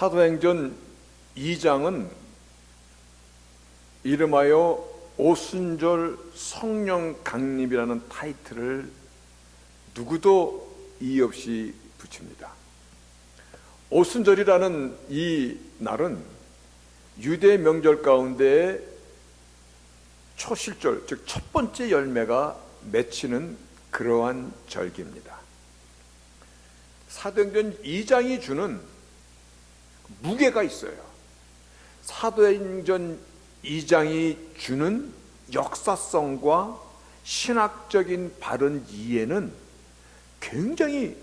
사도행전 2장은 이름하여 오순절 성령 강림이라는 타이틀을 누구도 이의 없이 붙입니다. 오순절이라는 이 날은 유대 명절 가운데 초실절, 즉 첫 번째 열매가 맺히는 그러한 절기입니다. 사도행전 2장이 주는 무게가 있어요. 사도행전 2장이 주는 역사성과 신학적인 바른 이해는 굉장히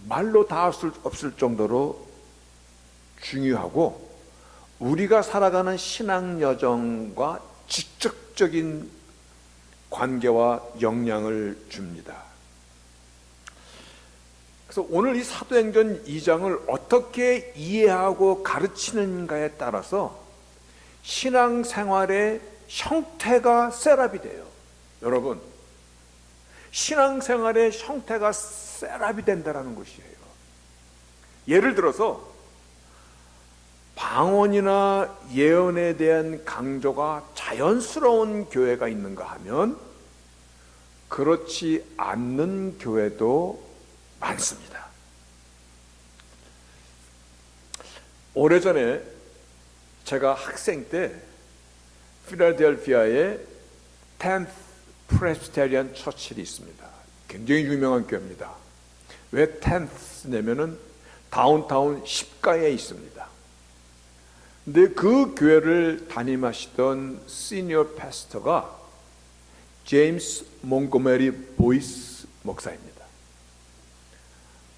말로 다 할 수 없을 정도로 중요하고 우리가 살아가는 신앙 여정과 직접적인 관계와 영향을 줍니다. 그래서 오늘 이 사도행전 2장을 어떻게 이해하고 가르치는가에 따라서 신앙생활의 형태가 셋업이 돼요. 여러분, 신앙생활의 형태가 셋업이 된다는 것이에요. 예를 들어서 방언이나 예언에 대한 강조가 자연스러운 교회가 있는가 하면 그렇지 않는 교회도 많습니다. 오래전에 제가 학생 때 필라델피아에 10th Presbyterian Church이 있습니다. 굉장히 유명한 교회입니다. 왜 10th냐면은 다운타운 10가에 있습니다. 근데 그 교회를 담임하시던 시니어 패스터가 제임스 몽고메리 보이스 목사입니다.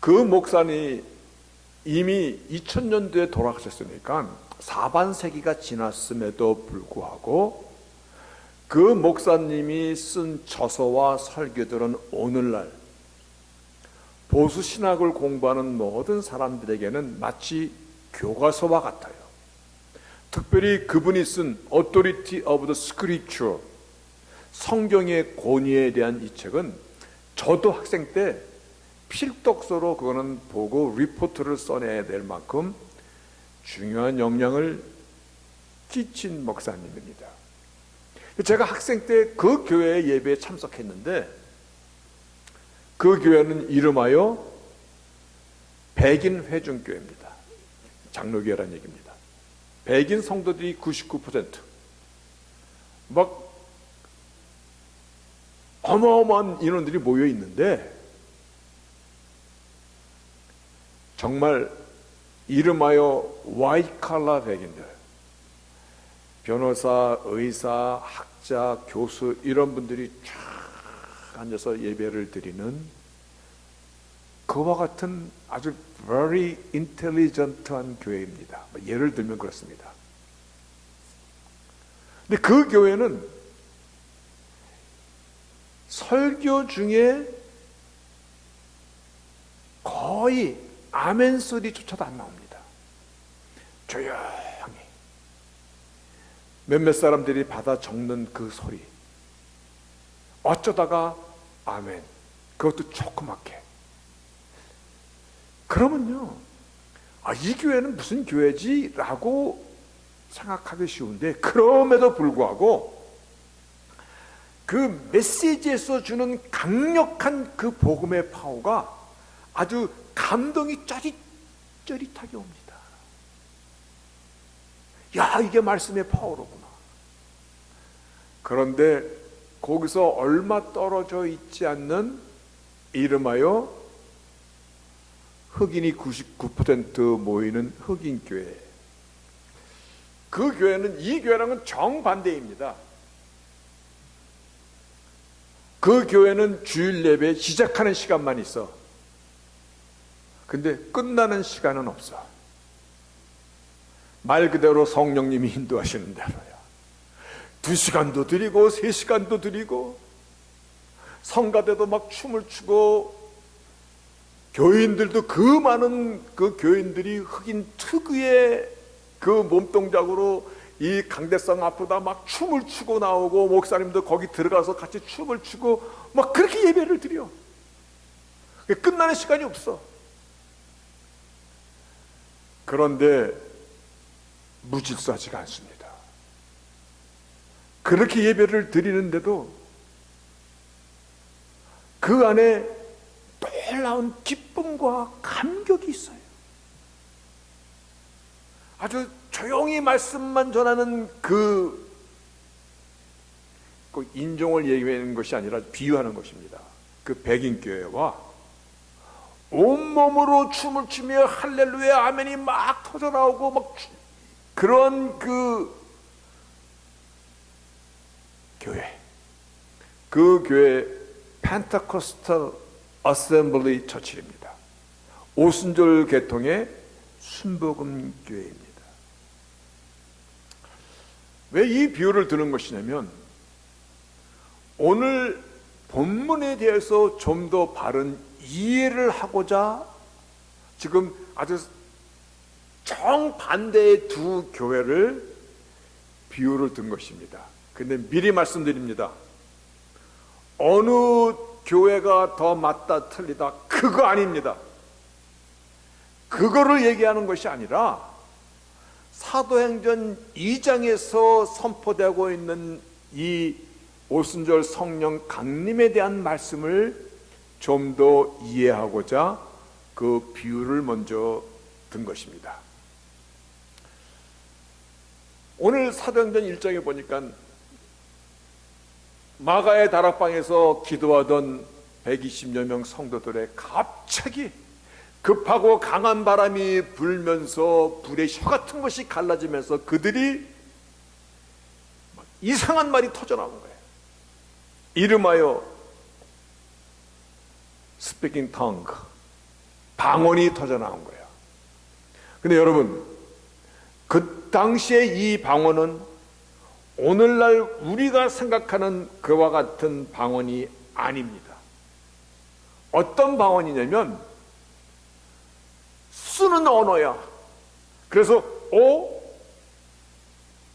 그 목사님이 이미 2000년도에 돌아가셨으니까 4반세기가 지났음에도 불구하고 그 목사님이 쓴 저서와 설교들은 오늘날 보수 신학을 공부하는 모든 사람들에게는 마치 교과서와 같아요. 특별히 그분이 쓴 Authority of the Scripture, 성경의 권위에 대한 이 책은 저도 학생 때 필독서로 그거는 보고 리포트를 써내야 될 만큼 중요한 영향을 끼친 목사님입니다. 제가 학생 때 그 교회 예배에 참석했는데 그 교회는 이름하여 백인 회중교회입니다. 장로교회라는 얘기입니다. 백인 성도들이 99%, 막 어마어마한 인원들이 모여 있는데 정말 이름하여 와이칼라 백인들, 변호사, 의사, 학자, 교수 이런 분들이 쫙 앉아서 예배를 드리는 그와 같은 아주 very intelligent한 교회입니다. 예를 들면 그렇습니다. 근데 그 교회는 설교 중에 거의 아멘 소리조차도 안 나옵니다. 조용히 몇몇 사람들이 받아 적는 그 소리, 어쩌다가 아멘, 그것도 조그맣게. 그러면요, 이 교회는 무슨 교회지? 라고 생각하기 쉬운데 그럼에도 불구하고 그 메시지에서 주는 강력한 그 복음의 파워가 아주 감동이 짜릿짜릿하게 옵니다. 야, 이게 말씀의 파워로구나. 그런데 거기서 얼마 떨어져 있지 않는 이름하여 흑인이 99% 모이는 흑인교회, 그 교회는 이 교회랑은 정반대입니다. 그 교회는 주일 예배 시작하는 시간만 있어. 근데 끝나는 시간은 없어. 말 그대로 성령님이 인도하시는 대로야. 2시간도 드리고 3시간도 드리고 성가대도 막 춤을 추고 교인들도 그 많은 그 교인들이 흑인 특유의 그 몸동작으로 이 강대상 앞으로다 막 춤을 추고 나오고 목사님도 거기 들어가서 같이 춤을 추고 막 그렇게 예배를 드려. 끝나는 시간이 없어. 그런데 무질서하지가 않습니다. 그렇게 예배를 드리는데도 그 안에 놀라운 기쁨과 감격이 있어요. 아주 조용히 말씀만 전하는 그 인종을 얘기하는 것이 아니라 비유하는 것입니다. 그 백인교회와 온몸으로 춤을 추며 할렐루야 아멘이 막 터져나오고 막 그런 그 교회, 그 교회 펜테코스탈 어셈블리 처치입니다. 오순절 계통의 순복음 교회입니다. 왜 이 비유를 드는 것이냐면 오늘 본문에 대해서 좀 더 바른 이해를 하고자 지금 아주 정반대의 두 교회를 비유를 든 것입니다. 근데 미리 말씀드립니다. 어느 교회가 더 맞다 틀리다 그거 아닙니다. 그거를 얘기하는 것이 아니라 사도행전 2장에서 선포되고 있는 이 오순절 성령 강림에 대한 말씀을 좀 더 이해하고자 그 비유를 먼저 든 것입니다. 오늘 사도행전 1장에 보니까 마가의 다락방에서 기도하던 120여 명 성도들의 갑자기 급하고 강한 바람이 불면서 불의 혀 같은 것이 갈라지면서 그들이 이상한 말이 터져나온 거예요. 이름하여 스피킹 텅그, 방언이 터져나온 거예요. 근데 여러분, 그 당시에 이 방언은 오늘날 우리가 생각하는 그와 같은 방언이 아닙니다. 어떤 방언이냐면 쓰는 언어야. 그래서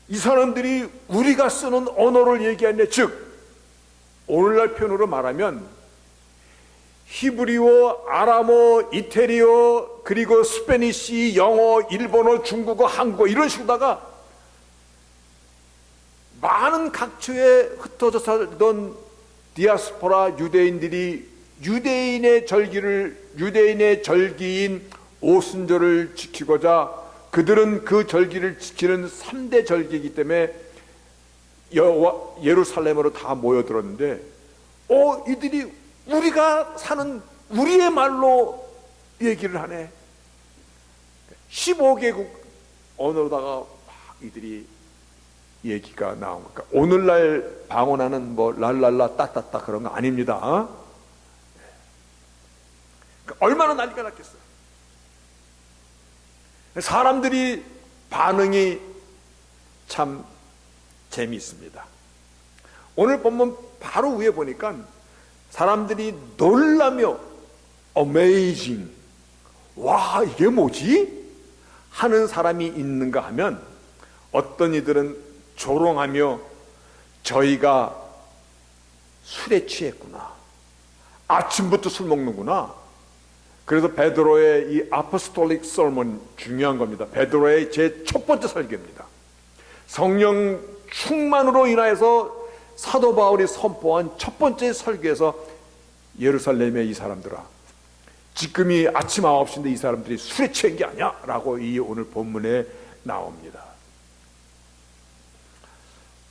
이 사람들이 우리가 쓰는 언어를 얘기하네. 즉 오늘날 표현으로 말하면 히브리어, 아람어, 이태리어, 그리고 스페니시, 영어, 일본어, 중국어, 한국어 이런 식으로다가 많은 각처에 흩어져 살던 디아스포라 유대인들이 유대인의 절기인 오순절을 지키고자 그들은 그 절기를 지키는 3대 절기이기 때문에 예루살렘으로 다 모여들었는데 이들이 우리가 사는 우리의 말로 얘기를 하네. 15개국 언어로다가 막 이들이 얘기가 나온 거니까 오늘날 방언하는 뭐 랄랄라 따따따 그런 거 아닙니다. 그러니까 얼마나 난리가 났겠어요. 사람들이 반응이 참 재미있습니다. 오늘 본문 바로 위에 보니까 사람들이 놀라며 amazing, 와 이게 뭐지? 하는 사람이 있는가 하면 어떤 이들은 조롱하며 저희가 술에 취했구나, 아침부터 술 먹는구나. 그래서 베드로의 이 아포스톨릭 설문 중요한 겁니다. 베드로의 제 첫 번째 설교입니다. 성령 충만으로 인하여서 사도 바울이 선포한 첫 번째 설교에서 예루살렘의 이 사람들아, 지금이 아침 9시인데 이 사람들이 술에 취한 게 아니야 라고 이 오늘 본문에 나옵니다.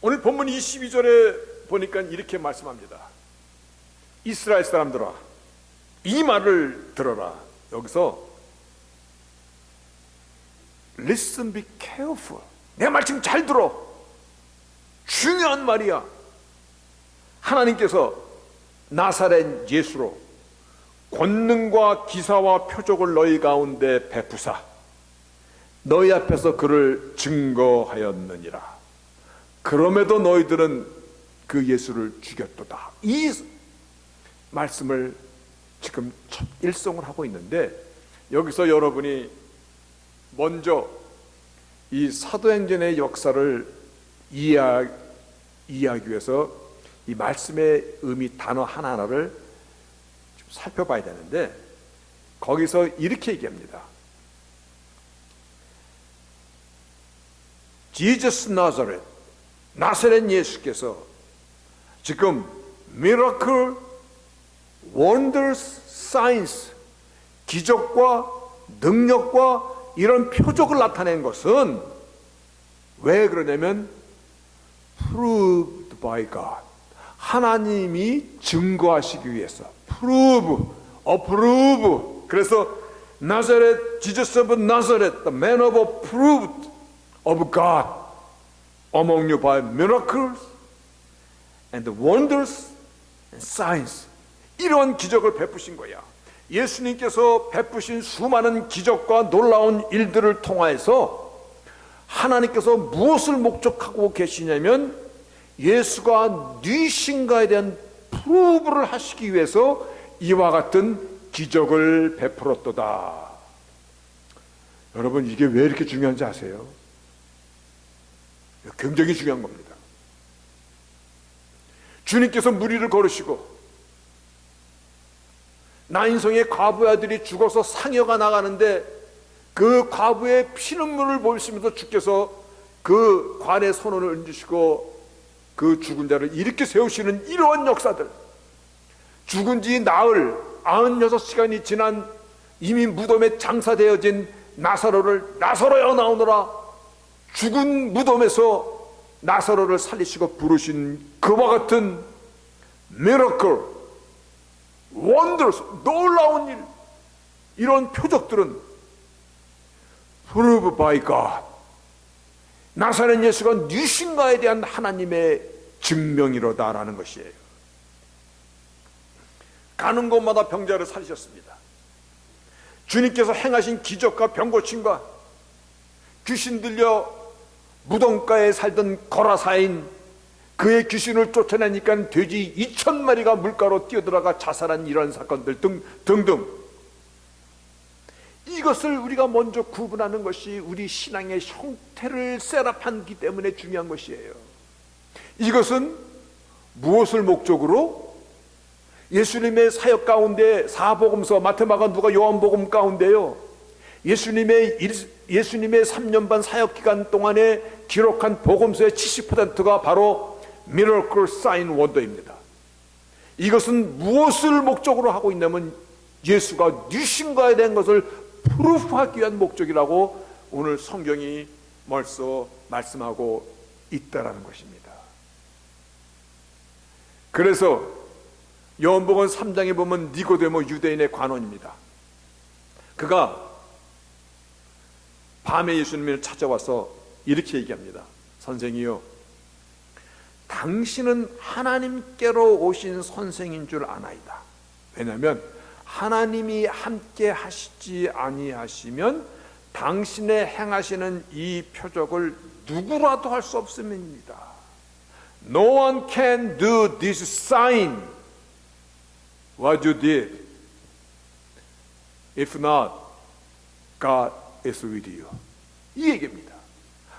오늘 본문 22절에 보니까 이렇게 말씀합니다. 이스라엘 사람들아 이 말을 들어라. 여기서 Listen, be careful. 내 말 지금 잘 들어. 중요한 말이야. 하나님께서 나사렛 예수로 권능과 기사와 표적을 너희 가운데 베푸사 너희 앞에서 그를 증거하였느니라. 그럼에도 너희들은 그 예수를 죽였도다. 이 말씀을 지금 첫 일성을 하고 있는데, 여기서 여러분이 먼저 이 사도행전의 역사를 이해하기 위해서 이 말씀의 의미 단어 하나하나를 좀 살펴봐야 되는데, 거기서 이렇게 얘기합니다. Jesus Nazareth, 나사렛 예수께서 지금 miracle, wonders, signs, 기적과 능력과 이런 표적을 나타낸 것은 왜 그러냐면 proved by God, 하나님이 증거하시기 위해서. prove, approve. 그래서 나사렛, Jesus of Nazareth, the man of approved of God among you by miracles and wonders and signs. 이런 기적을 베푸신 거야. 예수님께서 베푸신 수많은 기적과 놀라운 일들을 통하여서 하나님께서 무엇을 목적하고 계시냐면 예수가 뉘신가에 대한 프로브를 하시기 위해서 이와 같은 기적을 베풀었도다. 여러분, 이게 왜 이렇게 중요한지 아세요? 굉장히 중요한 겁니다. 주님께서 무리를 걸으시고 나인성의 과부의 아들이 죽어서 상여가 나가는데 그 과부의 피눈물을 보시면서 주께서 그 관의 손을 얹으시고 그 죽은 자를 일으켜 세우시는 이러한 역사들, 죽은 지 나흘 96시간이 지난 이미 무덤에 장사되어진 나사로를 나사로여 나오너라, 죽은 무덤에서 나사로를 살리시고 부르신 그와 같은 miracle, wonders, 놀라운 일, 이런 표적들은 proved by God, 나사렛 예수가 누신가에 대한 하나님의 증명이로다라는 것이에요. 가는 곳마다 병자를 살리셨습니다. 주님께서 행하신 기적과 병고침과 귀신 들려 무덤가에 살던 거라사인 그의 귀신을 쫓아내니까 돼지 2,000마리가 물가로 뛰어들어가 자살한 이런 사건들 등등, 이것을 우리가 먼저 구분하는 것이 우리 신앙의 형태를 셋업하기 때문에 중요한 것이에요. 이것은 무엇을 목적으로? 예수님의 사역 가운데 사복음서 마태, 마가, 누가, 요한복음 가운데요, 예수님의 3년 반 사역 기간 동안에 기록한 복음서의 70%가 바로 miracle, sign, wonder입니다. 이것은 무엇을 목적으로 하고 있냐면 예수가 누신가에 대한 것을 프루프하기 위한 목적이라고 오늘 성경이 벌써 말씀하고 있다라는 것입니다. 그래서 요한복음 3장에 보면 니고데모, 유대인의 관원입니다. 그가 밤에 예수님을 찾아와서 이렇게 얘기합니다. 선생이요, 당신은 하나님께로 오신 선생인 줄 아나이다. 왜냐하면 하나님이 함께 하시지 아니하시면 당신의 행하시는 이 표적을 누구라도 할 수 없음입니다. No one can do this sign what you did if not God is with you. 이 얘기입니다.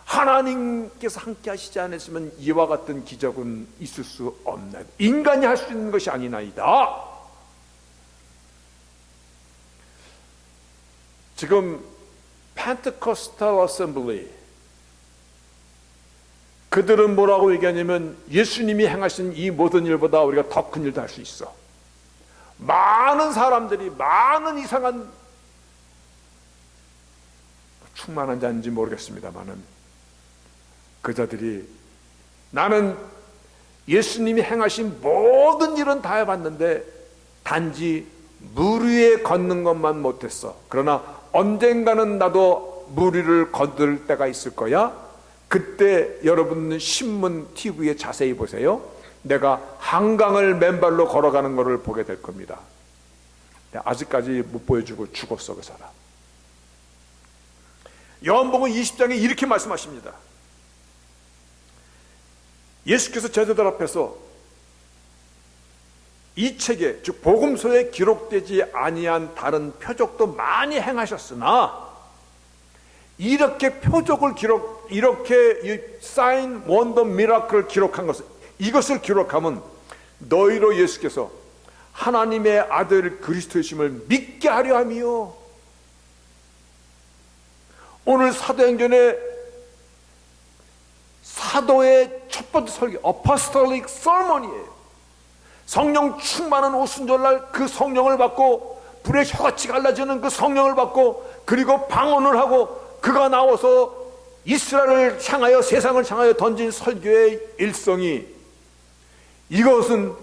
하나님께서 함께 하시지 않으시면 이와 같은 기적은 있을 수 없나, 인간이 할 수 있는 것이 아니나이다. 지금 Pentecostal Assembly, 그들은 뭐라고 얘기하냐면 예수님이 행하신 이 모든 일보다 우리가 더 큰 일도 할 수 있어. 많은 사람들이, 많은 이상한, 충만한 자인지 모르겠습니다만은 그자들이 나는 예수님이 행하신 모든 일은 다 해봤는데 단지 물 위에 걷는 것만 못했어. 그러나 언젠가는 나도 물 위를 걷을 때가 있을 거야. 그때 여러분 신문 TV에 자세히 보세요. 내가 한강을 맨발로 걸어가는 것을 보게 될 겁니다. 아직까지 못 보여주고 죽었어 그 사람. 요한복음 20장에 이렇게 말씀하십니다. 예수께서 제자들 앞에서 이 책에, 즉 복음서에 기록되지 아니한 다른 표적도 많이 행하셨으나 이렇게 표적을 이렇게 사인, 원더, 미라클을 기록한 것을, 이것을 기록하면 너희로 예수께서 하나님의 아들 그리스도이심을 믿게 하려 함이요. 오늘 사도행전에 사도의 첫 번째 설교, 어포스톨릭 서머니예요. 성령 충만한 오순절날 그 성령을 받고, 불의 혀같이 갈라지는 그 성령을 받고, 그리고 방언을 하고 그가 나와서 이스라엘을 향하여, 세상을 향하여 던진 설교의 일성이, 이것은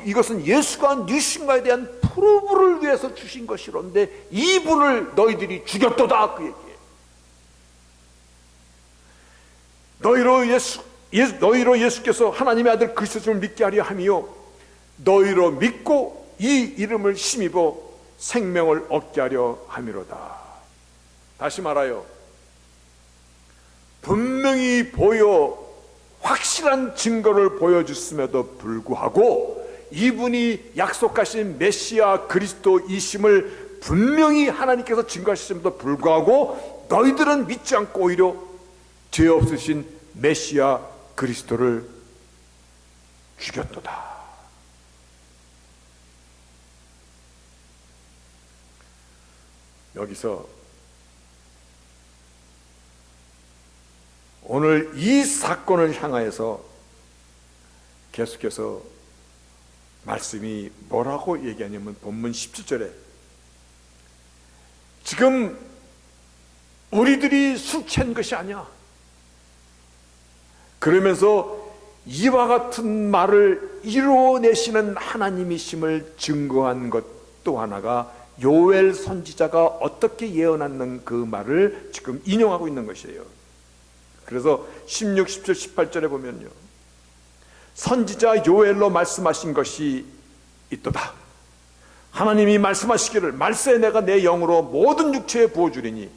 이것은 예수가 누신가에 대한 프로브를 위해서 주신 것이런데 이분을 너희들이 죽였도다, 그 얘기예요. 너희로 예수께서 하나님의 아들 그리스도를 믿게 하려 함이요, 너희로 믿고 이 이름을 힘입어 생명을 얻게 하려 함이로다. 다시 말하여, 분명히 확실한 증거를 보여줬음에도 불구하고 이분이 약속하신 메시아 그리스도이심을 분명히 하나님께서 증거하셨음에도 불구하고 너희들은 믿지 않고 오히려 죄 없으신 메시아 그리스도를 죽였도다. 여기서 오늘 이 사건을 향하여서 계속해서 말씀이 뭐라고 얘기하냐면, 본문 17절에 지금 우리들이 술 취한 것이 아니야, 그러면서 이와 같은 말을 이루어내시는 하나님이심을 증거한 것 또 하나가 요엘 선지자가 어떻게 예언하는 그 말을 지금 인용하고 있는 것이에요. 그래서 16, 17, 18절에 보면요, 선지자 요엘로 말씀하신 것이 있도다. 하나님이 말씀하시기를, 말세 내가 내 영으로 모든 육체에 부어주리니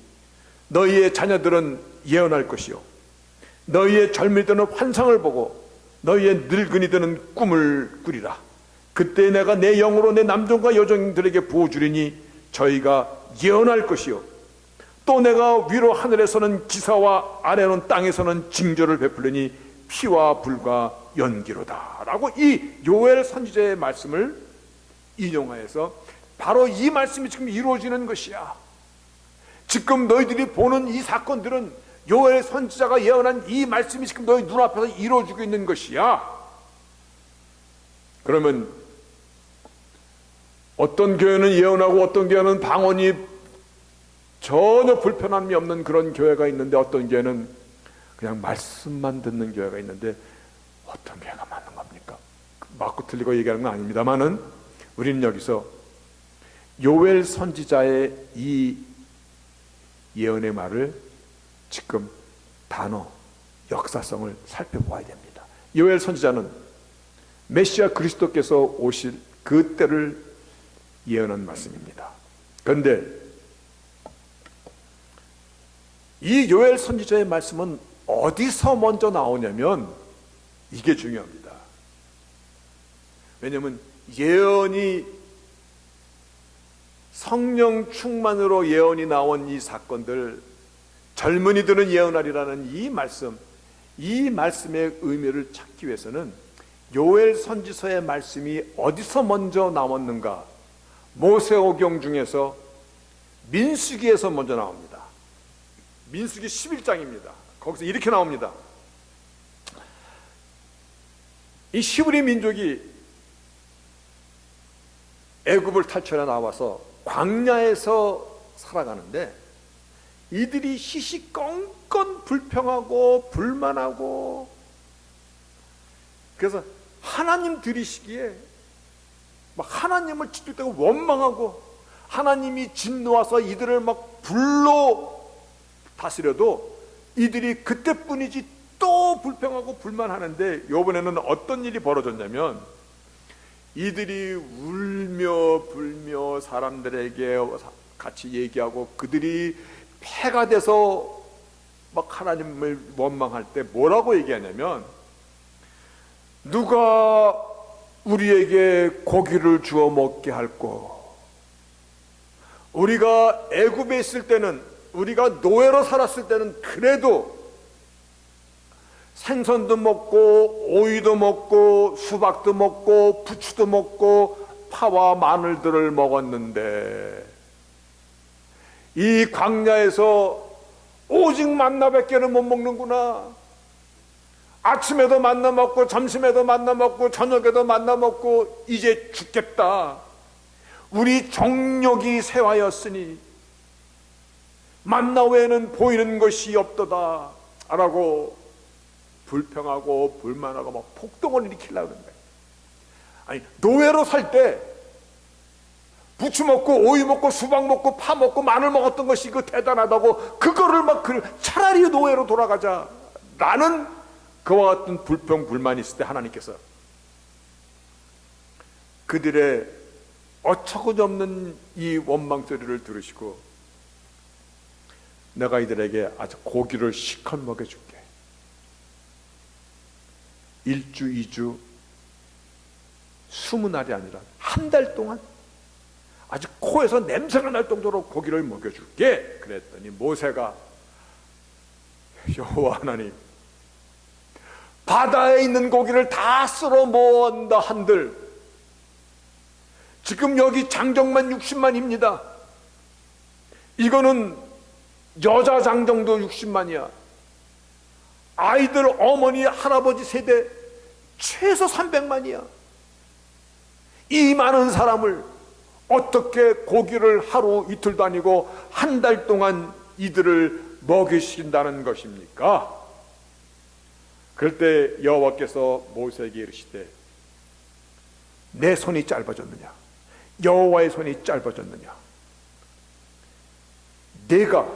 너희의 자녀들은 예언할 것이요, 너희의 젊은이들은 환상을 보고 너희의 늙은이들은 꿈을 꾸리라. 그때 내가 내 영으로 내 남종과 여종들에게 부어주리니 저희가 예언할 것이요, 또 내가 위로 하늘에서는 기사와 아래로는 땅에서는 징조를 베풀리니 피와 불과 연기로다 라고 이 요엘 선지자의 말씀을 인용하여서 바로 이 말씀이 지금 이루어지는 것이야. 지금 너희들이 보는 이 사건들은 요엘 선지자가 예언한 이 말씀이 지금 너희 눈앞에서 이루어지고 있는 것이야. 그러면 어떤 교회는 예언하고 어떤 교회는 방언이 전혀 불편함이 없는 그런 교회가 있는데, 어떤 교회는 그냥 말씀만 듣는 교회가 있는데, 어떤 교회가 맞는 겁니까? 맞고 틀리고 얘기하는 건 아닙니다만은, 우리는 여기서 요엘 선지자의 이 예언의 말을 지금 단어, 역사성을 살펴보아야 됩니다. 요엘 선지자는 메시아 그리스도께서 오실 그 때를 예언한 말씀입니다. 그런데 이 요엘 선지자의 말씀은 어디서 먼저 나오냐면, 이게 중요합니다. 왜냐하면 예언이, 성령 충만으로 예언이 나온 이 사건들, 젊은이들은 예언하리라는 이 말씀, 이 말씀의 의미를 찾기 위해서는 요엘 선지서의 말씀이 어디서 먼저 나왔는가? 모세오경 중에서 민수기에서 먼저 나옵니다. 민수기 11장입니다. 거기서 이렇게 나옵니다. 이 히브리 민족이 애굽을 탈출해 나와서 광야에서 살아가는데, 이들이 시시껄껄 불평하고 불만하고, 그래서 하나님 들이시기에 막 하나님을 짓밟고 원망하고, 하나님이 진노와서 이들을 막 불로 다스려도 이들이 그때뿐이지 또 불평하고 불만하는데, 이번에는 어떤 일이 벌어졌냐면, 이들이 울며 불며 사람들에게 같이 얘기하고, 그들이 패가 돼서 막 하나님을 원망할 때 뭐라고 얘기하냐면, 누가 우리에게 고기를 주어 먹게 할꼬? 우리가 애굽에 있을 때는, 우리가 노예로 살았을 때는 그래도 생선도 먹고 오이도 먹고 수박도 먹고 부추도 먹고 파와 마늘들을 먹었는데, 이 광야에서 오직 만나밖에는 못 먹는구나. 아침에도 만나 먹고 점심에도 만나 먹고 저녁에도 만나 먹고 이제 죽겠다. 우리 정욕이 쇠하였으니 만나 외에는 보이는 것이 없도다 라고 불평하고 불만하고 막 폭동을 일으키려고 하는 거예요. 아니, 노예로 살 때 부추 먹고 오이 먹고 수박 먹고 파 먹고 마늘 먹었던 것이 그 대단하다고 그거를 막 차라리 노예로 돌아가자 라는 그와 같은 불평 불만이 있을 때 하나님께서 그들의 어처구니없는 이 원망 소리를 들으시고 내가 이들에게 아주 고기를 실컷 먹여줄게. 1주 2주 20날이 아니라 한 달 동안 아주 코에서 냄새가 날 정도로 고기를 먹여줄게. 그랬더니 모세가 여호와 하나님, 바다에 있는 고기를 다 쓸어 모은다 한들 지금 여기 장정만 60만입니다. 이거는 여자 장정도 60만이야. 아이들 어머니 할아버지 세대 최소 300만이야. 이 많은 사람을 어떻게 고기를 하루 이틀도 아니고 한 달 동안 이들을 먹이신다는 것입니까? 그럴 때 여호와께서 모세에게 이르시되 내 손이 짧아졌느냐? 여호와의 손이 짧아졌느냐? 내가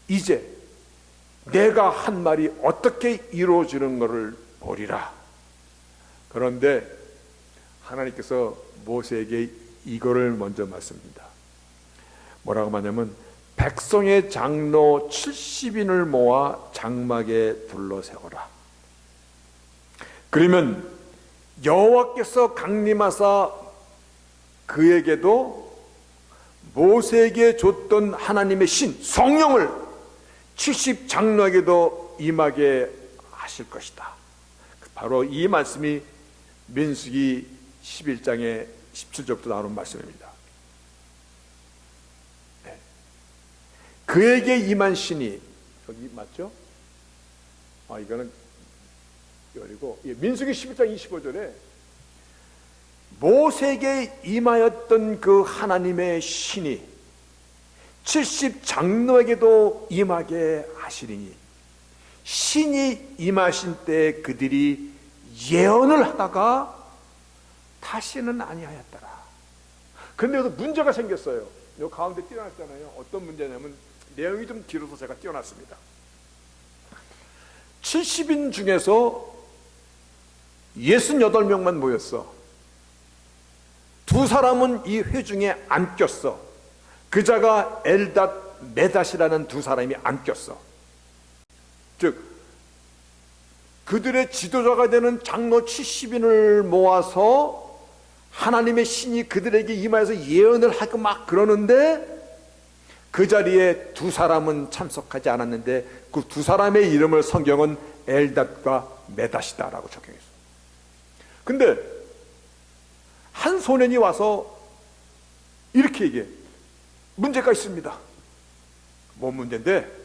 이제 내가 한 말이 어떻게 이루어지는 것을 보리라. 그런데 하나님께서 모세에게 이거를 먼저 말씀합니다. 뭐라고 하냐면 백성의 장로 70인을 모아 장막에 둘러세워라. 그러면 여호와께서 강림하사 그에게도 모세에게 줬던 하나님의 신 성령을 70 장로에게도 임하게 하실 것이다. 바로 이 말씀이 민수기 11장의 17절부터 나오는 말씀입니다. 네. 그에게 임한 신이 여기 맞죠? 이거는 그리고 민수기 11장 25절에 모세에게 임하였던 그 하나님의 신이 70 장로에게도 임하게 하시리니 신이 임하신 때 그들이 예언을 하다가 다시는 아니하였더라. 그런데 여기서 문제가 생겼어요. 요 가운데 띄어놨잖아요. 어떤 문제냐면 내용이 좀 길어서 제가 띄어놨습니다. 70인 중에서 68명만 모였어. 두 사람은 이 회중에 안 꼈어. 그자가 엘닷 메닷이라는 두 사람이 안 꼈어. 즉 그들의 지도자가 되는 장로 70인을 모아서 하나님의 신이 그들에게 임하여서 예언을 하고 막 그러는데 그 자리에 두 사람은 참석하지 않았는데 그 두 사람의 이름을 성경은 엘닷과 메닷이다라고 적용했어. 근데 한 소년이 와서 이렇게 얘기해. 문제가 있습니다. 뭔 문제인데?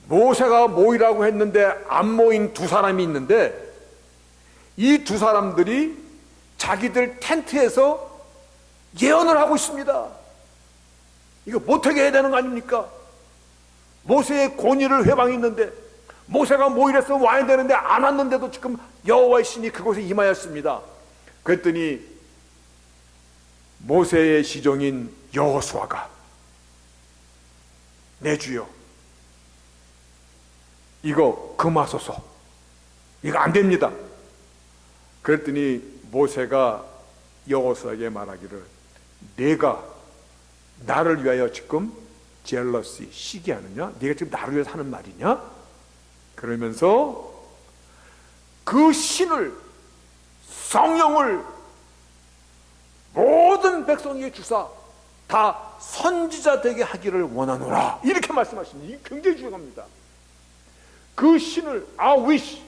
모세가 모이라고 했는데 안 모인 두 사람이 있는데 이 두 사람들이 자기들 텐트에서 예언을 하고 있습니다. 이거 못하게 해야 되는 거 아닙니까? 모세의 권위를 회방했는데 모세가 모이래서 와야 되는데 안 왔는데도 지금 여호와의 신이 그곳에 임하였습니다. 그랬더니 모세의 시종인 여호수아가 내 주여 이거 금하소서, 이거 안 됩니다. 그랬더니 모세가 여호수아에게 말하기를 내가 나를 위하여 지금 젤러시 시기하느냐? 네가 지금 나를 위해서 하는 말이냐? 그러면서 그 신을 성령을 모든 백성에게 주사 다 선지자 되게 하기를 원하노라 이렇게 말씀하십니다. 이게 굉장히 중요합니다. 그 신을 I wish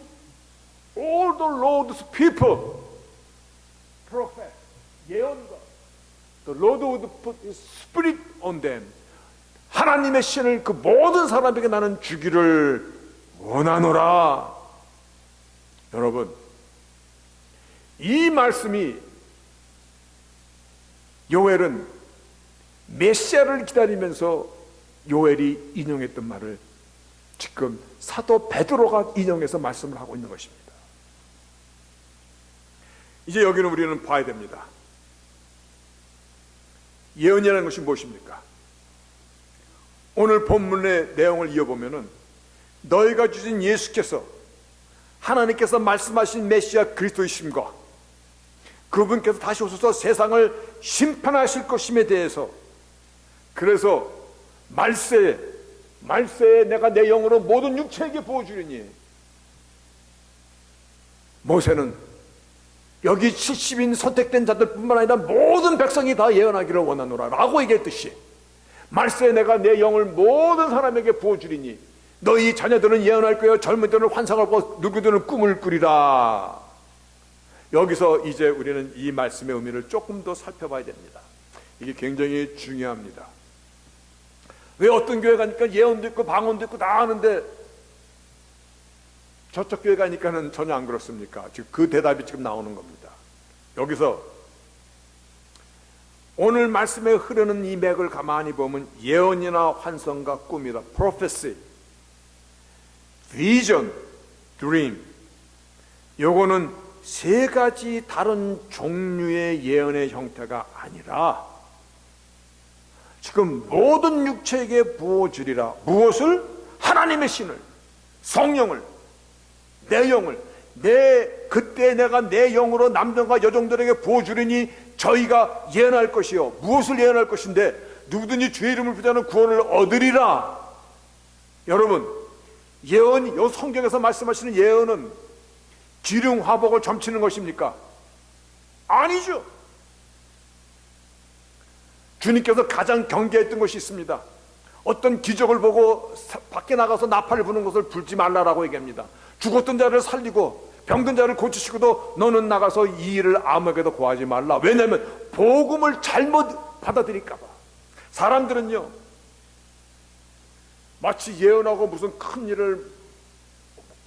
all the Lord's people prophet 예언가 the Lord would put his spirit on them 하나님의 신을 그 모든 사람에게 나는 주기를 원하노라. 여러분, 이 말씀이 요엘은 메시아를 기다리면서 요엘이 인용했던 말을 지금 사도 베드로가 인용해서 말씀을 하고 있는 것입니다. 이제 여기는 우리는 봐야 됩니다. 예언이라는 것이 무엇입니까? 오늘 본문의 내용을 이어보면은 너희가 주신 예수께서 하나님께서 말씀하신 메시아 그리스도이심과 그분께서 다시 오셔서 세상을 심판하실 것임에 대해서, 그래서 말세에 내가 내 영으로 모든 육체에게 부어주리니, 모세는 여기 70인 선택된 자들뿐만 아니라 모든 백성이 다 예언하기를 원하노라 라고 얘기했듯이, 말세에 내가 내 영을 모든 사람에게 부어주리니 너희 자녀들은 예언할 거요, 젊은이들은 환상을 보고 누구들은 꿈을 꾸리라. 여기서 이제 우리는 이 말씀의 의미를 조금 더 살펴봐야 됩니다. 이게 굉장히 중요합니다. 왜 어떤 교회 가니까 예언도 있고 방언도 있고 다 하는데 저쪽 교회 가니까는 전혀 안 그렇습니까? 지금 그 대답이 지금 나오는 겁니다. 여기서 오늘 말씀에 흐르는 이 맥을 가만히 보면 예언이나 환상과 꿈이다, prophecy, vision, dream, 요거는 세 가지 다른 종류의 예언의 형태가 아니라 지금 모든 육체에게 부어주리라. 무엇을? 하나님의 신을, 성령을, 내 영을, 그때 내가 내 영으로 남정과 여종들에게 부어주리니 저희가 예언할 것이요. 무엇을 예언할 것인데 누구든지 주의 이름을 부르는 구원을 얻으리라. 여러분, 예언, 요 성경에서 말씀하시는 예언은 기륭 화복을 점치는 것입니까? 아니죠. 주님께서 가장 경계했던 것이 있습니다. 어떤 기적을 보고 밖에 나가서 나팔을 부는 것을 불지 말라라고 얘기합니다. 죽었던 자를 살리고 병든 자를 고치시고도 너는 나가서 이 일을 아무에게도 고하지 말라. 왜냐하면 복음을 잘못 받아들일까 봐. 사람들은요, 마치 예언하고 무슨 큰 일을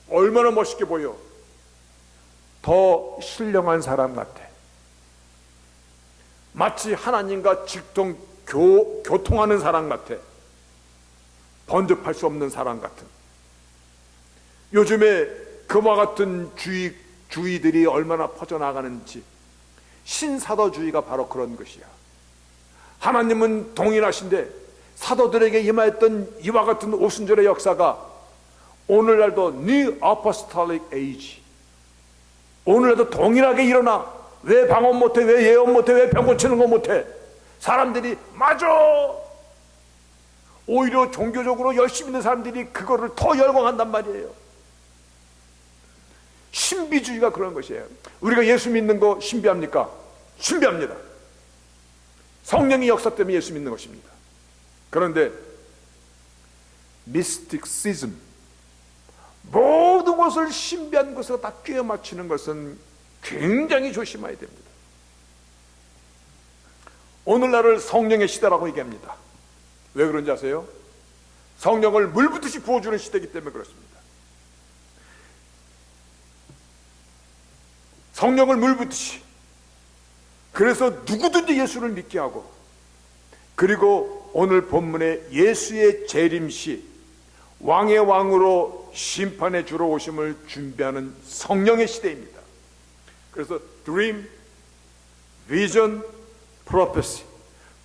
얼마나 멋있게 보여. 더 신령한 사람 같아. 마치 하나님과 직통 교통하는 사람 같아. 번접할 수 없는 사람 같은. 요즘에 그와 같은 주의들이 얼마나 퍼져나가는지, 신사도주의가 바로 그런 것이야. 하나님은 동일하신데 사도들에게 임하였던 이와 같은 오순절의 역사가 오늘날도 New Apostolic Age, 오늘날도 동일하게 일어나. 왜 방언 못해? 왜 예언 못해? 왜 병 고치는 거 못해? 사람들이 맞아. 오히려 종교적으로 열심히 있는 사람들이 그거를 더 열광한단 말이에요. 신비주의가 그런 것이에요. 우리가 예수 믿는 거 신비합니까? 신비합니다. 성령의 역사 때문에 예수 믿는 것입니다. 그런데 미스틱시즘, 모든 것을 신비한 것을 다 끼워 맞추는 것은 굉장히 조심해야 됩니다. 오늘날을 성령의 시대라고 얘기합니다. 왜 그런지 아세요? 성령을 물 붓듯이 부어주는 시대이기 때문에 그렇습니다. 성령을 물 붓듯이. 그래서 누구든지 예수를 믿게 하고, 그리고 오늘 본문의 예수의 재림시, 왕의 왕으로 심판의 주로 오심을 준비하는 성령의 시대입니다. 그래서 dream, vision, prophecy,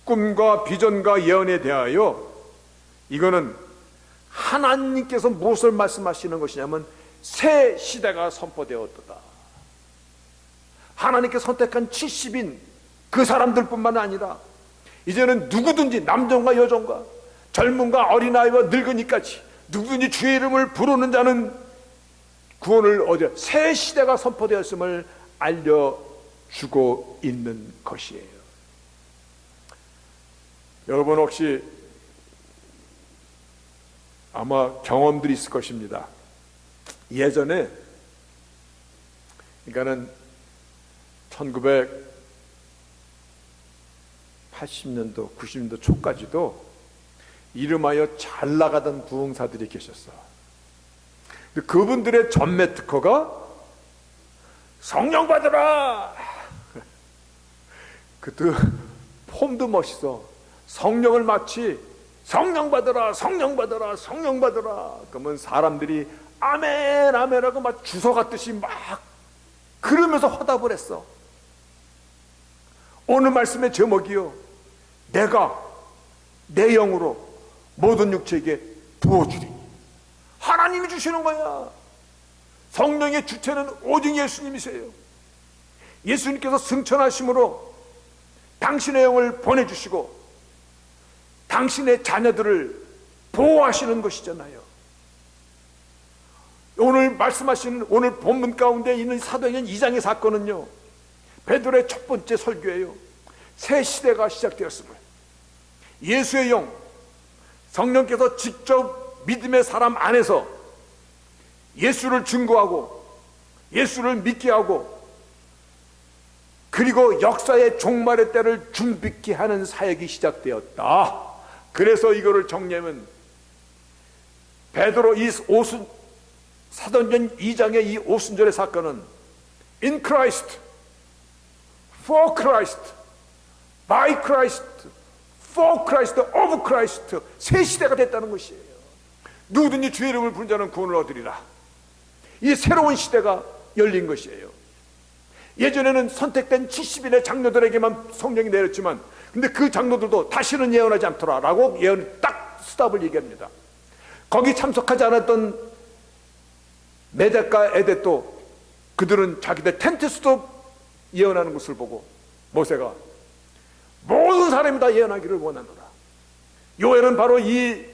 꿈과 비전과 예언에 대하여, 이거는 하나님께서 무엇을 말씀하시는 것이냐면 새 시대가 선포되었다. 하나님께 선택한 70인 그 사람들뿐만 아니라 이제는 누구든지 남종과 여종과 젊은과 어린아이와 늙은이까지 누구든지 주의 이름을 부르는 자는 구원을 얻어 새 시대가 선포되었음을 알려주고 있는 것이에요. 여러분 혹시 아마 경험들이 있을 것입니다. 예전에, 그러니까는 1980년도, 90년도 초까지도 이름하여 잘 나가던 부흥사들이 계셨어. 그분들의 전매 특허가 성령 받으라. 그때 폼도 멋있어. 성령을 마치 성령 받으라, 성령 받으라, 성령 받으라. 그러면 사람들이 아멘, 아멘하고 막 주워 갔듯이 막 그러면서 화답을 했어. 오늘 말씀의 제목이요, 내가 내 영으로 모든 육체에게 부어주리니. 하나님이 주시는 거야. 성령의 주체는 오직 예수님이세요. 예수님께서 승천하심으로 당신의 영을 보내주시고 당신의 자녀들을 보호하시는 것이잖아요. 오늘 말씀하시는 오늘 본문 가운데 있는 사도행전 2장의 사건은요, 베드로의 첫 번째 설교예요. 새 시대가 시작되었음을, 예수의 영, 성령께서 직접 믿음의 사람 안에서 예수를 증거하고 예수를 믿게 하고 그리고 역사의 종말의 때를 준비케 하는 사역이 시작되었다. 그래서 이거를 정리하면 베드로 이 사도행전 2장의 이 오순절의 사건은 In Christ, For Christ, By Christ, For Christ, Of Christ, 새 시대가 됐다는 것이에요. 누구든지 주의 이름을 부른 자는 구원을 얻으리라. 이 새로운 시대가 열린 것이에요. 예전에는 선택된 70인의 장로들에게만 성령이 내렸지만, 근데 그 장로들도 다시는 예언하지 않더라 라고 예언 딱 스탑을 얘기합니다. 거기 참석하지 않았던 메덱과 에덱도 그들은 자기들 텐트에서도 예언하는 것을 보고 모세가 모든 사람이 다 예언하기를 원하노라. 요엘은 바로 이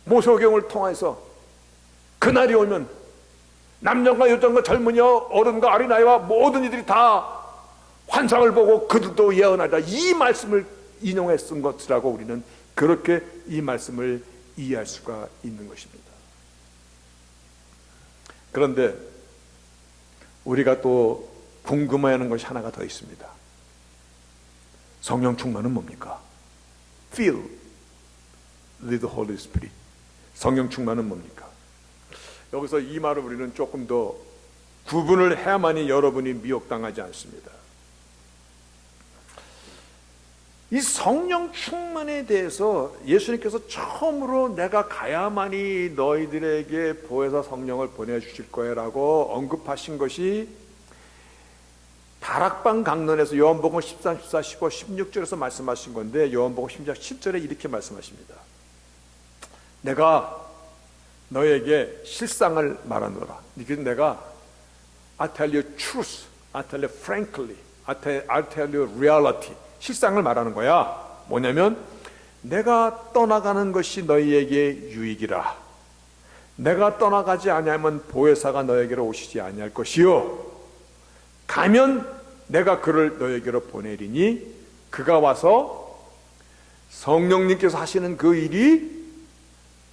모세오경을 통해서 그날이 오면 남녀가 여자가 젊은이와 어른과 어린아이와 모든 이들이 다 환상을 보고 그들도 예언하자, 이 말씀을 인용해 쓴 것이라고 우리는 그렇게 이 말씀을 이해할 수가 있는 것입니다. 그런데 우리가 또 궁금해하는 것이 하나가 더 있습니다. 성령 충만은 뭡니까? Fill with the Holy Spirit. 성령 충만은 뭡니까? 여기서 이 말을 우리는 조금 더 구분을 해야만이 여러분이 미혹당하지 않습니다. 이 성령 충만에 대해서 예수님께서 처음으로 내가 가야만이 너희들에게 보혜사 성령을 보내주실 거야 라고 언급하신 것이 다락방 강론에서 요한복음 13, 14, 15, 16절에서 말씀하신 건데, 요한복음 16장 10절에 이렇게 말씀하십니다. 내가 너에게 실상을 말하노라. 그래서 내가 I tell you truth, I tell you frankly, I tell you reality. 실상을 말하는 거야. 뭐냐면 내가 떠나가는 것이 너희에게 유익이라. 내가 떠나가지 아니하면 보혜사가 너에게로 오시지 아니할 것이요, 가면 내가 그를 너에게로 보내리니 그가 와서 성령님께서 하시는 그 일이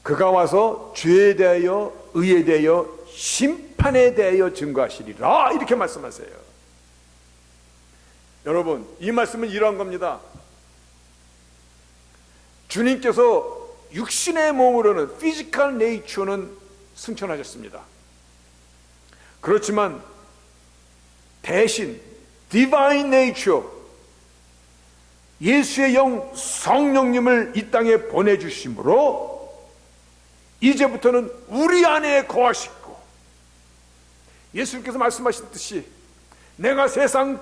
그가 와서 죄에 대하여 의에 대하여 심판에 대하여 증거하시리라, 이렇게 말씀하세요. 여러분, 이 말씀은 이러한 겁니다. 주님께서 육신의 몸으로는 피지컬 네이처는 승천하셨습니다. 그렇지만 대신 디바인 네이처, 예수의 영 성령님을 이 땅에 보내주심으로 이제부터는 우리 안에 거하시고, 예수님께서 말씀하셨듯이 내가 세상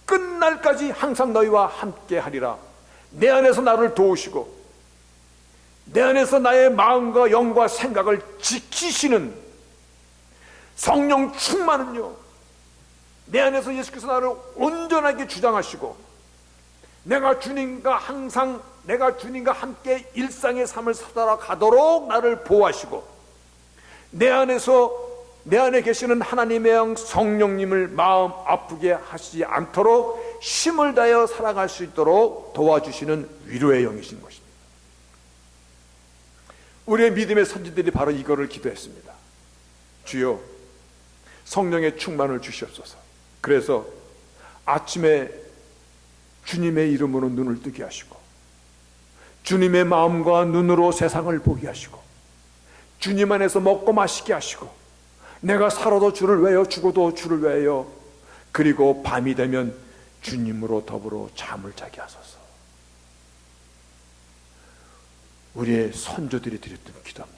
끝날까지 항상 너희와 함께 하리라. 내 안에서 나를 도우시고 내 안에서 나의 마음과 영과 생각을 지키시는 성령 충만은요, 내 안에서 예수께서 나를 온전하게 주장하시고 내가 주님과 함께 일상의 삶을 살아가도록 나를 보호하시고 내 안에 계시는 하나님의 영 성령님을 마음 아프게 하시지 않도록 힘을 다하여 살아갈 수 있도록 도와주시는 위로의 영이신 것입니다. 우리의 믿음의 선지들이 바로 이거를 기도했습니다. 주여, 성령의 충만을 주시옵소서. 그래서 아침에 주님의 이름으로 눈을 뜨게 하시고 주님의 마음과 눈으로 세상을 보게 하시고 주님 안에서 먹고 마시게 하시고, 내가 살아도 주를 외여 죽어도 주를 외여, 그리고 밤이 되면 주님으로 더불어 잠을 자게 하소서. 우리의 선조들이 드렸던 기도합니다.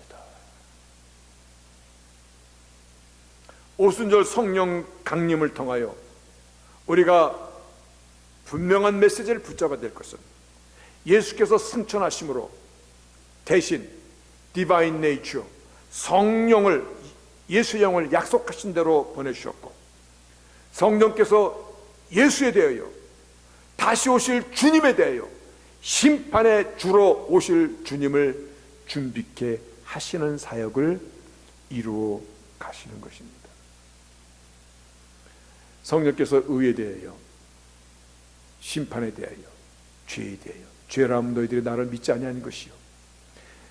오순절 성령 강림을 통하여 우리가 분명한 메시지를 붙잡아야 될 것은, 예수께서 승천하심으로 대신 디바인 네이처, 성령을, 예수의 영을 약속하신 대로 보내주셨고, 성령께서 예수에 대하여, 다시 오실 주님에 대하여, 심판의 주로 오실 주님을 준비케 하시는 사역을 이루어 가시는 것입니다. 성령께서 의에 대하여, 심판에 대하여, 죄에 대하여, 죄라면 너희들이 나를 믿지 아니하는 것이요,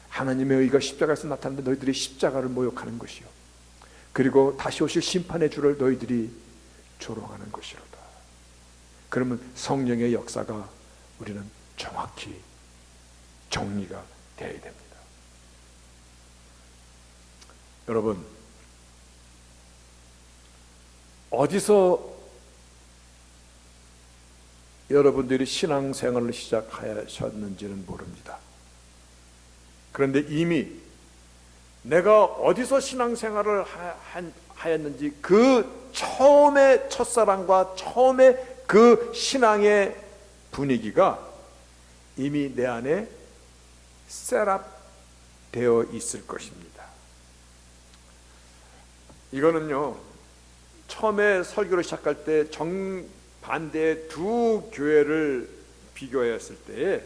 하나님의 의가 십자가에서 나타나는데 너희들이 십자가를 모욕하는 것이요, 그리고 다시 오실 심판의 주를 너희들이 조롱하는 것이로다. 그러면 성령의 역사가 우리는 정확히 정리가 되어야 됩니다. 여러분, 어디서 여러분들이 신앙생활을 시작하셨는지는 모릅니다. 그런데 이미 내가 어디서 신앙생활을 하였는지, 그 처음의 첫사랑과 처음의 그 신앙의 분위기가 이미 내 안에 셋업되어 있을 것입니다. 이거는요, 처음에 설교를 시작할 때 정반대의 두 교회를 비교했을 때에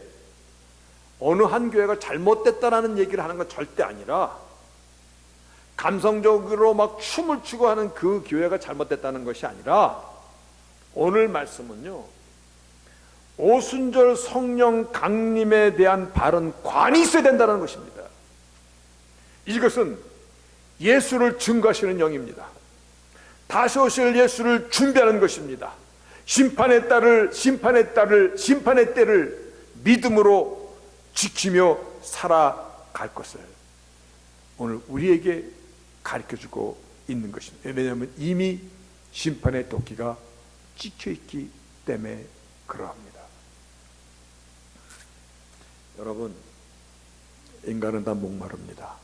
어느 한 교회가 잘못됐다라는 얘기를 하는 건 절대 아니라, 감성적으로 막 춤을 추고 하는 그 교회가 잘못됐다는 것이 아니라, 오늘 말씀은요, 오순절 성령 강림에 대한 바른 관이 있어야 된다는 것입니다. 이것은 예수를 증거하시는 영입니다. 다시 오실 예수를 준비하는 것입니다. 심판의 때를 믿음으로 지키며 살아갈 것을 오늘 우리에게 가르쳐주고 있는 것입니다. 왜냐하면 이미 심판의 도끼가 찍혀있기 때문에 그러합니다. 여러분, 인간은 다 목마릅니다.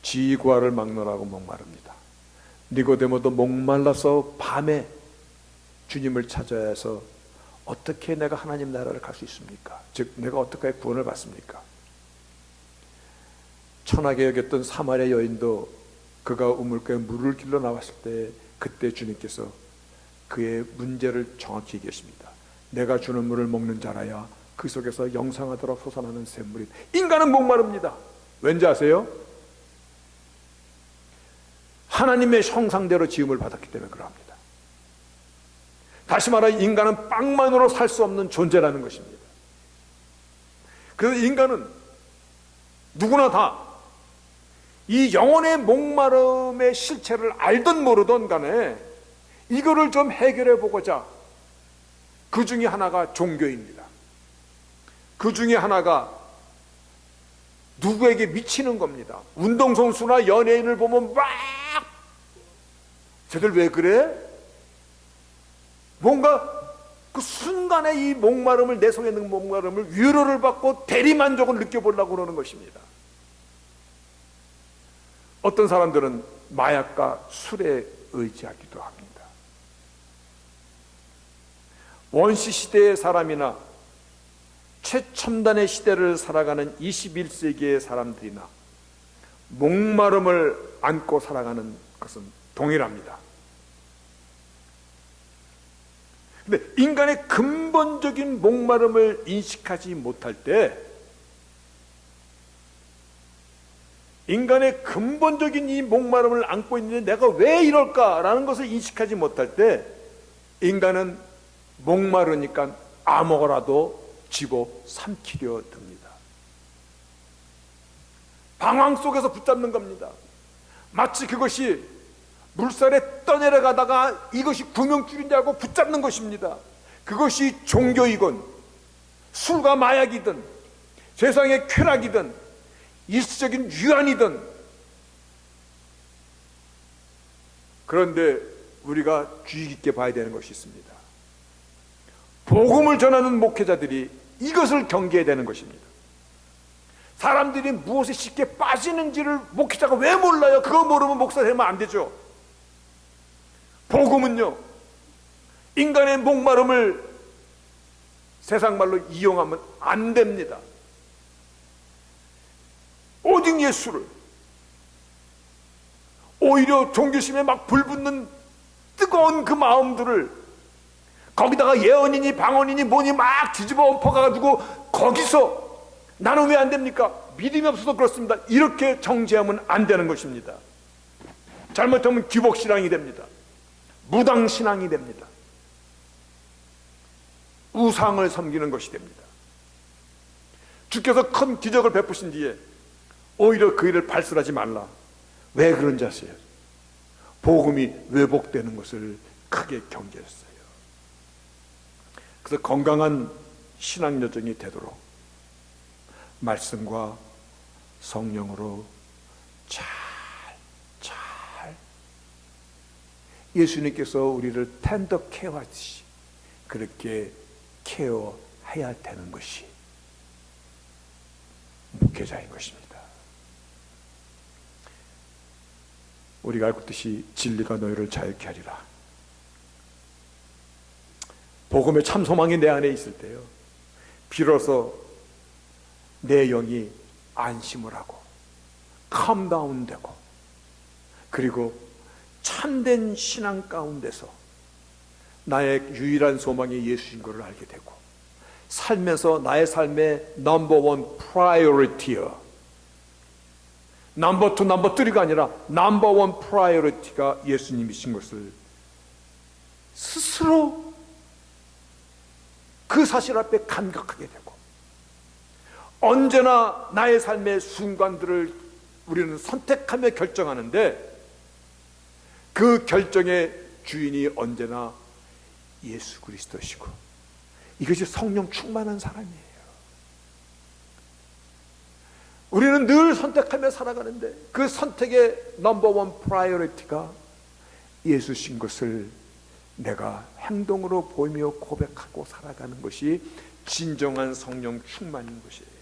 지구화를 막론하고 목마릅니다. 니고데모도 목말라서 밤에 주님을 찾아야 해서 어떻게 내가 하나님 나라를 갈 수 있습니까? 즉 내가 어떻게 구원을 받습니까? 천하게 여겼던 사마리아 여인도 그가 우물가에 물을 길러 나왔을 때, 그때 주님께서 그의 문제를 정확히 얘기했습니다. 내가 주는 물을 먹는 자라야 그 속에서 영생하도록 솟아나는 샘물이. 인간은 목마릅니다. 왠지 아세요? 하나님의 형상대로 지음을 받았기 때문에 그러합니다. 다시 말하여 인간은 빵만으로 살 수 없는 존재라는 것입니다. 그래서 인간은 누구나 다 이 영혼의 목마름의 실체를 알든 모르든 간에 이거를 좀 해결해 보고자, 그 중에 하나가 종교입니다. 그 중에 하나가 누구에게 미치는 겁니다. 운동선수나 연예인을 보면 막 쟤들 왜 그래? 뭔가 그 순간에 이 목마름을, 내 속에 있는 목마름을 위로를 받고 대리만족을 느껴보려고 그러는 것입니다. 어떤 사람들은 마약과 술에 의지하기도 합니다. 원시 시대의 사람이나 최첨단의 시대를 살아가는 21세기의 사람들이나 목마름을 안고 살아가는 것은 동일합니다. 근데 인간의 근본적인 목마름을 인식하지 못할 때, 인간의 근본적인 이 목마름을 안고 있는데 내가 왜 이럴까라는 것을 인식하지 못할 때, 인간은 목마르니까 아무거라도 집어 삼키려 듭니다. 방황 속에서 붙잡는 겁니다. 마치 그것이 물살에 떠내려가다가 이것이 구명줄인 줄 알고 붙잡는 것입니다. 그것이 종교이건 술과 마약이든 세상의 쾌락이든 일시적인 유한이든, 그런데 우리가 주의 깊게 봐야 되는 것이 있습니다. 복음을 전하는 목회자들이 이것을 경계해야 되는 것입니다. 사람들이 무엇에 쉽게 빠지는지를 목회자가 왜 몰라요? 그거 모르면 목사 되면 안 되죠. 복음은요, 인간의 목마름을 세상 말로 이용하면 안 됩니다. 오직 예수를, 오히려 종교심에 막 불붙는 뜨거운 그 마음들을, 거기다가 예언이니 방언이니 뭐니 막 뒤집어 엎어가지고 거기서 나는 왜 안 됩니까? 믿음이 없어서 그렇습니다. 이렇게 정죄하면 안 되는 것입니다. 잘못하면 귀복신앙이 됩니다. 무당신앙이 됩니다. 우상을 섬기는 것이 됩니다. 주께서 큰 기적을 베푸신 뒤에 오히려 그 일을 발설하지 말라. 왜 그런지 아세요? 복음이 왜곡되는 것을 크게 경계했어요. 그래서 건강한 신앙 여정이 되도록 말씀과 성령으로 잘 예수님께서 우리를 텐더 케어하듯이 그렇게 케어해야 되는 것이 목회자인 것입니다. 우리가 알고 있듯이 진리가 너희를 자유케 하리라. 복음의 참 소망이 내 안에 있을 때요, 비로소 내 영이 안심을 하고 캄다운 되고, 그리고 참된 신앙 가운데서 나의 유일한 소망이 예수인 것을 알게 되고, 살면서 나의 삶의 넘버원 프라이어리티요, 넘버 투, 넘버 쓰리가 아니라 넘버원 프라이어리티가 예수님이신 것을 스스로 그 사실 앞에 감격하게 되고, 언제나 나의 삶의 순간들을 우리는 선택하며 결정하는데, 그 결정의 주인이 언제나 예수 그리스도시고, 이것이 성령 충만한 사람이에요. 우리는 늘 선택하며 살아가는데 그 선택의 넘버원 프라이어리티가 예수신 것을 내가 행동으로 보이며 고백하고 살아가는 것이 진정한 성령 충만인 것이에요.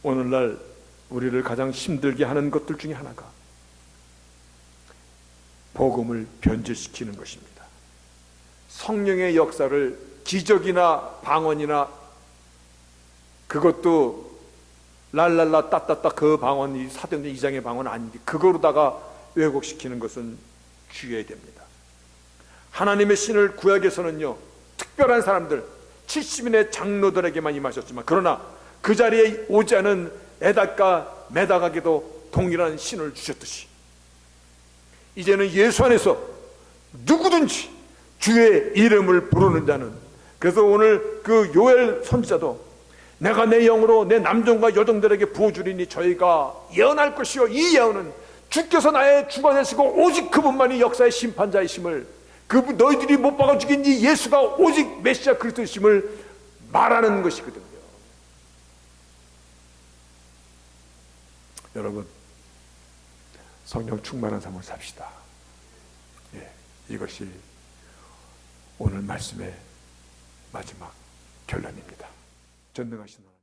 오늘날 우리를 가장 힘들게 하는 것들 중에 하나가 복음을 변질시키는 것입니다. 성령의 역사를 기적이나 방언이나, 그것도 랄랄라 따따따 그 방언이 사도행전 2장의 방언 아닌데 그거로다가 왜곡시키는 것은 주의해야 됩니다. 하나님의 신을 구약에서는요, 특별한 사람들 70인의 장로들에게만 임하셨지만, 그러나 그 자리에 오지 않은 에닥과 메닥에게도 동일한 신을 주셨듯이, 이제는 예수 안에서 누구든지 주의 이름을 부르는 자는, 그래서 오늘 그 요엘 선지자도 내가 내 영으로 내 남종과 여종들에게 부어주리니 저희가 예언할 것이요, 이 예언은 주께서 나의 주가 되시고 오직 그분만이 역사의 심판자이심을, 그분 너희들이 못 박아 죽인 이 예수가 오직 메시아 그리스도이심을 말하는 것이거든요. 여러분, 성령 충만한 삶을 삽시다. 이것이 오늘 말씀의 마지막 결론입니다. 전능하신 하나님.